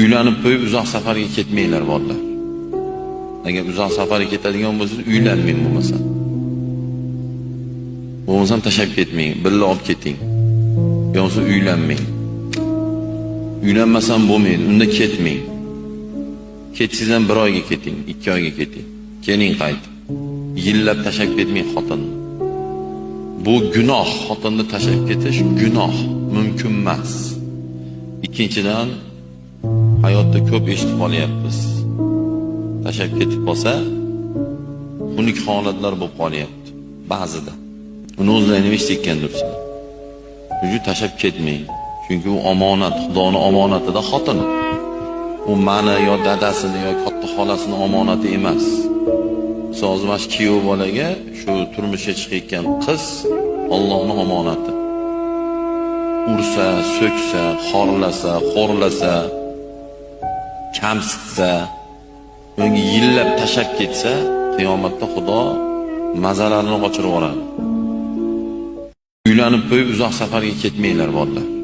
Uylanib qo'yib uzoq safarga ketmanglar bolalar. Agar uzoq safarga ketadigan bo'lsangiz, uylanmang bo'lmasa. Bo'lmasam tashlab ketmang, birga olib keting. Yo'qsa uylanmang. Uylanmasam bo'lmaydi, unda ketmang. Ketsangiz ham 1 oyga keting, 2 oyga keting. Keling qaytib. Yillab tashlab ketmang xotinni. Bu gunoh, xotinni tashlab ketish gunoh, mumkin emas. Ikkinchidan, hayotda ko'p eshitib qolyapmiz. Tashlab ketib qolsa, xunuk holatlar bo'lib qolyapti ba'zida. Uni o'zlaringiz eshitgandirsizlar. Shuning uchun tashlab ketmang. Chunki u omonat, Xudoning omonatida xotin. U meni yo dadasini yo katta xolasini omonati emas. Sozmash kuyov bolaga shu turmushga chiqayotgan qiz Allohning omonati. Ursa, so'ksa, xorlasa, xo'rlasa, kamsitsa, unga yillab tashlab ketsa, qiyomatda Xudo mazalarini ochirib yuboradi. Uylanib qo'yib uzoq safarga ketmanglar bolalar.